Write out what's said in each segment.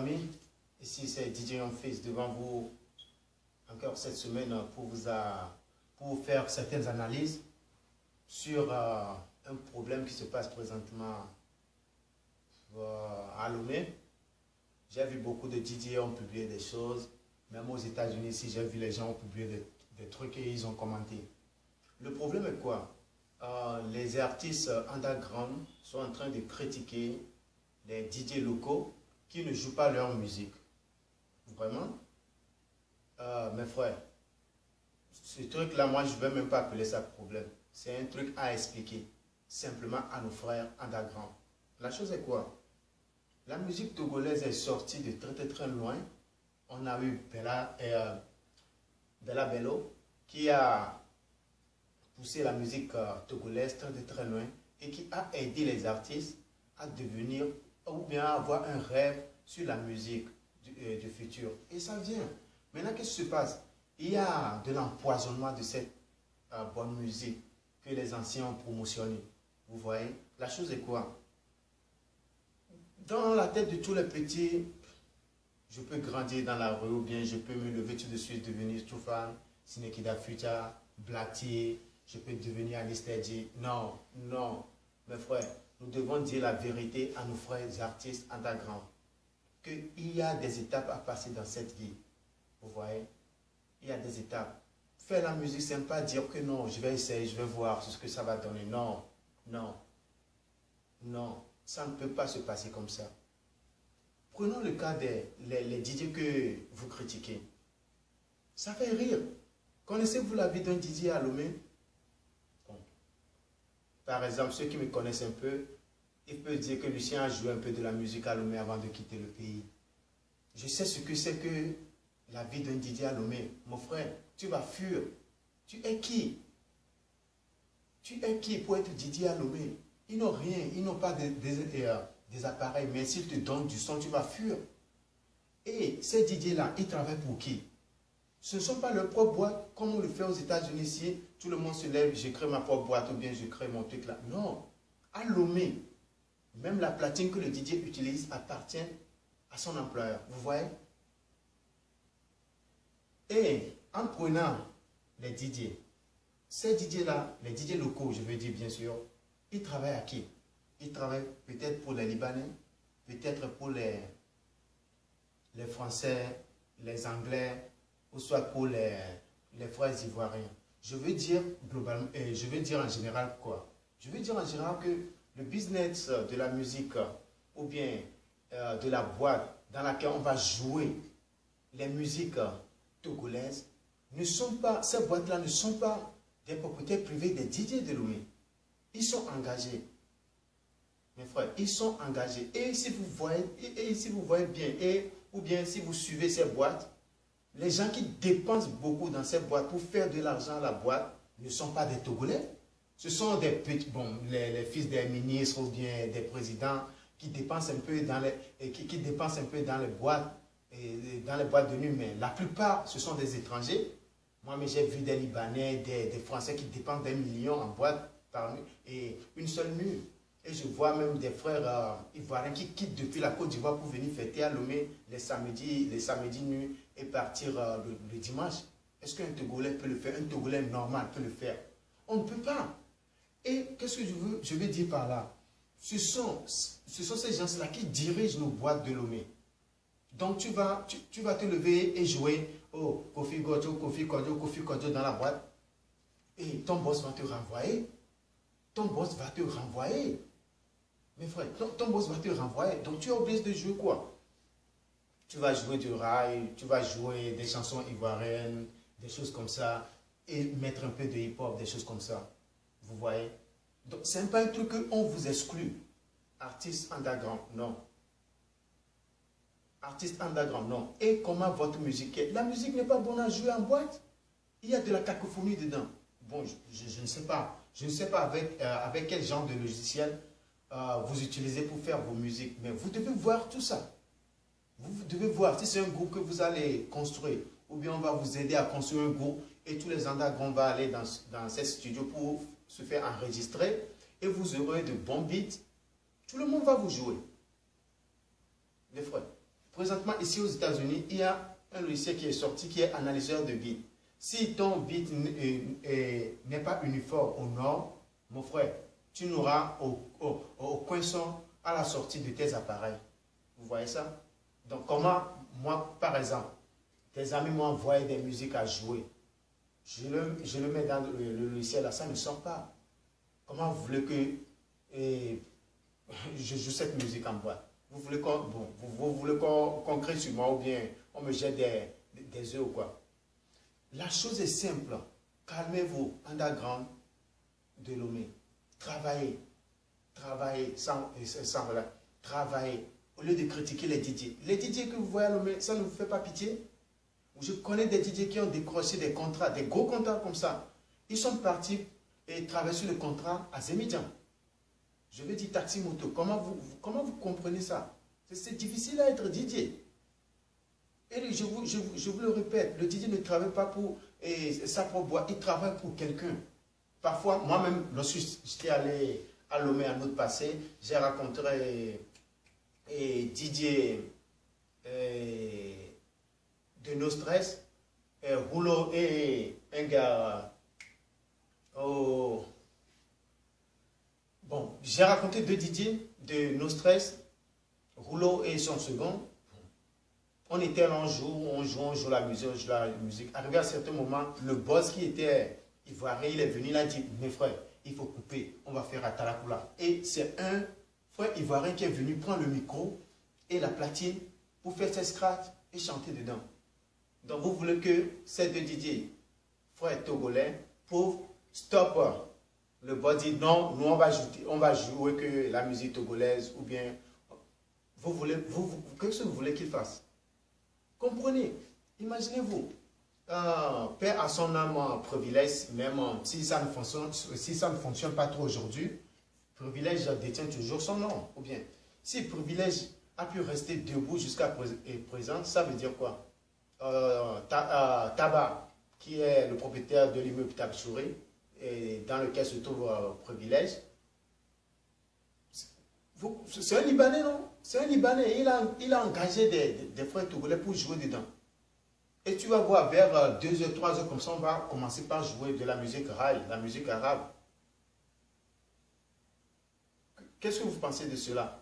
amis, ici c'est DJ Fils devant vous encore cette semaine pour vous faire certaines analyses sur un problème qui se passe présentement à Lomé. J'ai vu beaucoup de DJ ont publié des choses, même aux États-Unis ici j'ai vu les gens ont publié des trucs et ils ont commenté. Le problème est quoi? Les artistes underground sont en train de critiquer les DJ locaux qui ne jouent pas leur musique. Vraiment? Mes frères, ce truc-là, moi, je ne vais même pas appeler ça problème. C'est un truc à expliquer simplement à nos frères underground. La chose est quoi? La musique togolaise est sortie de très loin. On a eu Bella Bello qui a poussé la musique togolaise très loin et qui a aidé les artistes à devenir ou bien à avoir un rêve sur la musique du futur. Et ça vient. Maintenant, qu'est-ce qui se passe? Il y a de l'empoisonnement de cette bonne musique que les anciens ont promotionnée. Vous voyez? La chose est quoi? Dans la tête de tous les petits, je peux grandir dans la rue ou bien je peux me lever tout de suite, devenir Toufan, Sinekida Futa, Blati, je peux devenir Anistedji. Non, non, mes frères, nous devons dire la vérité à nos frères artistes underground. Qu'il y a des étapes à passer dans cette vie. Vous voyez? Il y a des étapes. Faire la musique, c'est pas dire que non, je vais essayer, je vais voir ce que ça va donner. Non, non, non. Ça ne peut pas se passer comme ça. Prenons le cas des les DJ que vous critiquez. Ça fait rire. Connaissez-vous la vie d'un DJ à Lomé? Bon. Par exemple, ceux qui me connaissent un peu, ils peuvent dire que Lucien a joué un peu de la musique à Lomé avant de quitter le pays. Je sais ce que c'est que la vie d'un DJ à Lomé. Mon frère, tu vas fuir. Tu es qui? Tu es qui pour être DJ à Lomé? Ils n'ont rien, ils n'ont pas des appareils, mais s'ils te donnent du son, tu vas fuir. Et ces DJ-là, ils travaillent pour qui? Ce ne sont pas leurs propres boîtes, comme on le fait aux États-Unis ici. Tout le monde se lève, je crée ma propre boîte ou bien je crée mon truc là. Non. À Lomé, même la platine que le DJ utilise appartient à son employeur. Vous voyez? Et en prenant les DJ, ces DJ-là, les DJ locaux, je veux dire bien sûr, ils travaillent à qui? Ils travaillent peut-être pour les Libanais, peut-être pour les Français, les Anglais, ou soit pour les frères ivoiriens. Je veux dire globalement, je veux dire en général quoi? Je veux dire en général que le business de la musique ou bien de la boîte dans laquelle on va jouer les musiques togolaises, ne sont pas, ces boîtes-là ne sont pas des propriétaires privés des DJ de Lomé. Ils sont engagés. Mes frères, ils sont engagés. Et si vous voyez, bien, ou bien si vous suivez ces boîtes, les gens qui dépensent beaucoup dans ces boîtes pour faire de l'argent à la boîte ne sont pas des Togolais. Ce sont des petits, bon, les fils des ministres ou bien des présidents qui dépensent un peu dans les boîtes, dans les boîtes de nuit, mais la plupart, ce sont des étrangers. Moi, j'ai vu des Libanais, des Français qui dépensent des millions en boîte par nuit et une seule nuit. Et je vois même des frères ivoiriens qui quittent depuis la Côte d'Ivoire pour venir fêter à Lomé les samedis nuits et partir le dimanche. Est-ce qu'un Togolais peut le faire? Un Togolais normal peut le faire? On ne peut pas. Et qu'est-ce que je veux dire par là? Ce sont ces gens-là qui dirigent nos boîtes de Lomé. Donc tu vas te lever et jouer oh, Kofi Kodjo dans la boîte. Et ton boss va te renvoyer. Ton boss va te renvoyer. Mes frères, ton boss va te renvoyer. Donc tu es obligé de jouer quoi? Tu vas jouer du rail, tu vas jouer des chansons ivoiriennes, des choses comme ça, et mettre un peu de hip-hop, des choses comme ça. Vous voyez? Donc ce n'est pas un truc qu'on vous exclut. Artiste underground, non. Artiste underground, non. Et comment votre musique est? La musique n'est pas bonne à jouer en boîte. Il y a de la cacophonie dedans. Bon, je ne sais pas. Je ne sais pas avec quel genre de logiciel vous utilisez pour faire vos musiques. Mais vous devez voir tout ça. Vous devez voir si c'est un groupe que vous allez construire. Ou bien on va vous aider à construire un groupe. Et tous les underground vont aller dans ces studios pour se faire enregistrer. Et vous aurez de bons beats. Tout le monde va vous jouer. Les frères. Présentement, ici aux États-Unis, il y a un logiciel qui est sorti qui est analyseur de beat. Si ton beat n'est pas uniforme au nord, mon frère, tu n'auras au coin son à la sortie de tes appareils. Vous voyez ça? Donc, comment, moi, par exemple, tes amis m'ont envoyé des musiques à jouer. Je le mets dans le logiciel, là, ça ne sort pas. Comment vous voulez que je joue cette musique en boîte? Vous voulez qu'on crée sur moi ou bien on me jette des œufs ou quoi? La chose est simple. Calmez-vous, underground de Lomé. Travaillez. Travaillez sans relâche. Travaillez. Au lieu de critiquer les DJ. Les DJ que vous voyez à Lomé, ça ne vous fait pas pitié? Je connais des DJ qui ont décroché des contrats, des gros contrats comme ça. Ils sont partis et travaillent sur le contrat à Zémidjan. Je veux dire taxi moto. Comment vous comprenez ça? C'est difficile à être DJ. Et je vous le répète, le DJ ne travaille pas pour sa propre boîte, il travaille pour quelqu'un. Parfois, moi-même, lorsque j'étais allé à Lomé un autre passé, j'ai rencontré DJ de No Stress, Rouleau et un gars. Bon, j'ai raconté deux DJ de No Stress, Rouleau et son second. On était là, on joue la musique. Arrivé à un certain moment, le boss qui était ivoirien, il est venu, il a dit, mes frères, il faut couper, on va faire à Tarakula. Et c'est un frère ivoirien qui est venu prendre le micro et la platine pour faire ses scratchs et chanter dedans. Donc vous voulez que ces deux DJ, frères togolais, pauvres, stop. Le boss dit non, nous on va jouer que la musique togolaise ou bien qu'est-ce que vous voulez qu'il fasse? Comprenez, imaginez-vous, père à son âme privilège, même si ça ne fonctionne pas trop aujourd'hui, privilège détient toujours son nom. Ou bien, si privilège a pu rester debout jusqu'à présent, ça veut dire quoi? Taba, qui est le propriétaire de l'immeuble Tabchouré, dans lequel se trouve privilège, c'est un Libanais, non? C'est un Libanais. Il a engagé des frères togolais pour jouer dedans. Et tu vas voir, vers 2h, 3h, comme ça, on va commencer par jouer de la musique raï, la musique arabe. Qu'est-ce que vous pensez de cela?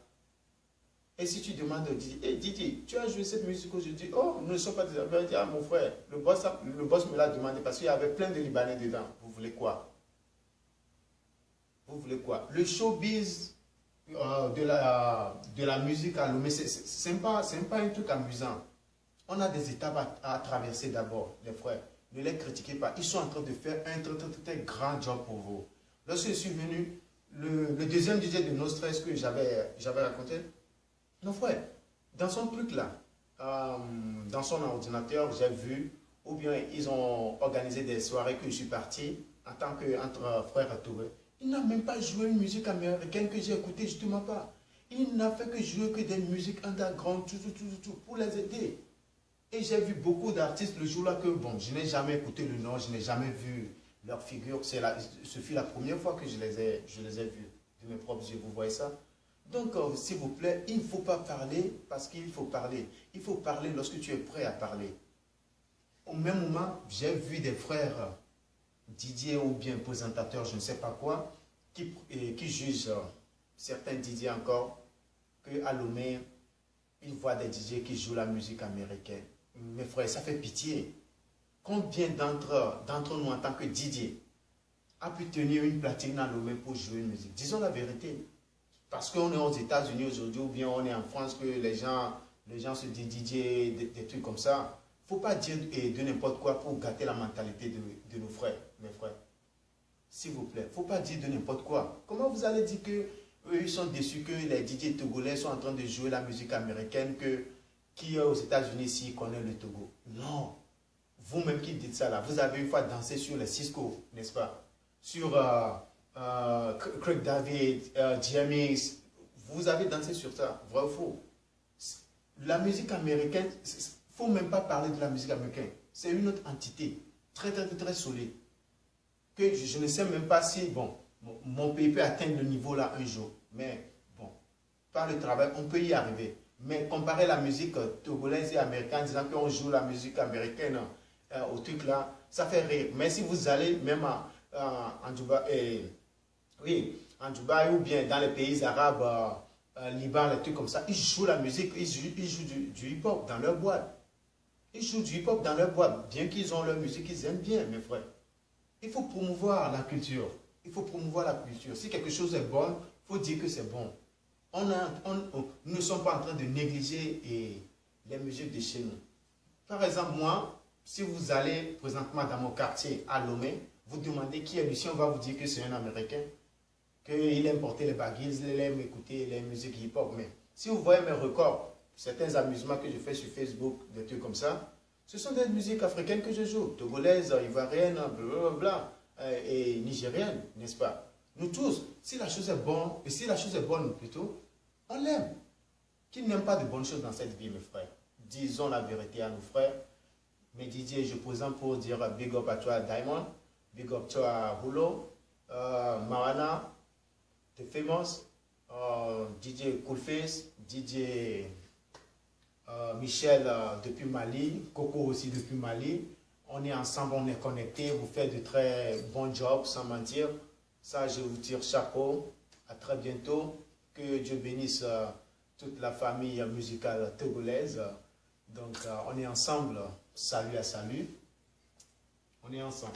Et si tu demandes au DJ, hey Didi, tu as joué cette musique aujourd'hui? Oh, nous ne sommes pas des amis. Il dit, ah mon frère, le boss me l'a demandé parce qu'il y avait plein de Libanais dedans. Vous voulez quoi? Vous voulez quoi? Le showbiz de la musique à Lomé, c'est pas un truc amusant. On a des étapes à traverser d'abord, les frères. Ne les critiquez pas. Ils sont en train de faire un très grand job pour vous. Lorsque je suis venu, le deuxième DJ de No Stress que j'avais raconté, non frère, dans son truc là, dans son ordinateur, j'ai vu, ou bien ils ont organisé des soirées que je suis parti en tant qu'entre frères à Touré. Il n'a même pas joué une musique américaine que j'ai écoutée justement pas. Il n'a fait que jouer que des musiques underground, tout, pour les aider. Et j'ai vu beaucoup d'artistes le jour-là que, bon, je n'ai jamais écouté le nom, je n'ai jamais vu leur figure. Ce fut la première fois que je les ai vus de mes propres yeux, vous voyez ça? Donc, s'il vous plaît, il ne faut pas parler parce qu'il faut parler. Il faut parler lorsque tu es prêt à parler. Au même moment, j'ai vu des frères DJ ou bien présentateurs, je ne sais pas quoi, qui jugent certains DJ encore qu'à Lomé, ils voient des DJ qui jouent la musique américaine. Mes frères, ça fait pitié. Combien d'entre nous en tant que DJ a pu tenir une platine à Lomé pour jouer une musique? Disons la vérité. Parce qu'on est aux États-Unis aujourd'hui ou bien on est en France que les gens se disent DJ, des trucs comme ça. Il ne faut pas dire de n'importe quoi pour gâter la mentalité de nos frères, mes frères. S'il vous plaît, il ne faut pas dire de n'importe quoi. Comment vous allez dire que eux, ils sont déçus que les DJ togolais sont en train de jouer la musique américaine, qui aux États-Unis s'ils connaissent le Togo? Non. Vous-même qui dites ça là, vous avez une fois dansé sur les Cisco, n'est-ce pas? Sur Craig David, James, vous avez dansé sur ça, vrai ou faux? La musique américaine, il ne faut même pas parler de la musique américaine. C'est une autre entité, très solide. Que je ne sais même pas si, bon, mon pays peut atteindre le niveau là un jour. Mais, bon, par le travail, on peut y arriver. Mais comparer la musique togolaise et américaine, en disant qu'on joue la musique américaine au truc là, ça fait rire. Mais si vous allez même en Dubaï, oui, en Dubaï ou bien dans les pays arabes, Liban, les trucs comme ça, ils jouent la musique, ils jouent du hip-hop dans leur boîte. Ils jouent du hip-hop dans leur boîte, bien qu'ils ont leur musique, ils aiment bien, mes frères. Il faut promouvoir la culture. Il faut promouvoir la culture. Si quelque chose est bon, il faut dire que c'est bon. Nous ne sommes pas en train de négliger les musiques de chez nous. Par exemple, moi, si vous allez présentement dans mon quartier à Lomé, vous demandez qui est Lucien, on va vous dire que c'est un Américain, qu'il aime porter les baguilles, il aime écouter les musiques hip-hop. Mais si vous voyez mes records, certains amusements que je fais sur Facebook, des trucs comme ça, ce sont des musiques africaines que je joue, togolaises, ivoiriennes, blablabla, et nigériennes, n'est-ce pas? Nous tous, si la chose est bonne, et si la chose est bonne plutôt, on l'aime. Qui n'aime pas de bonnes choses dans cette vie, mes frères? Disons la vérité à nos frères. Mais Didier, je présente pour dire big up à toi, Diamond, big up à toi, Hulo, Marana, The Famous, DJ Coolface, DJ Michel depuis Mali, Coco aussi depuis Mali. On est ensemble, on est connectés, vous faites de très bons jobs, sans mentir. Ça, je vous tire chapeau. À très bientôt. Que Dieu bénisse toute la famille musicale togolaise. Donc, on est ensemble. Salut à salut. On est ensemble.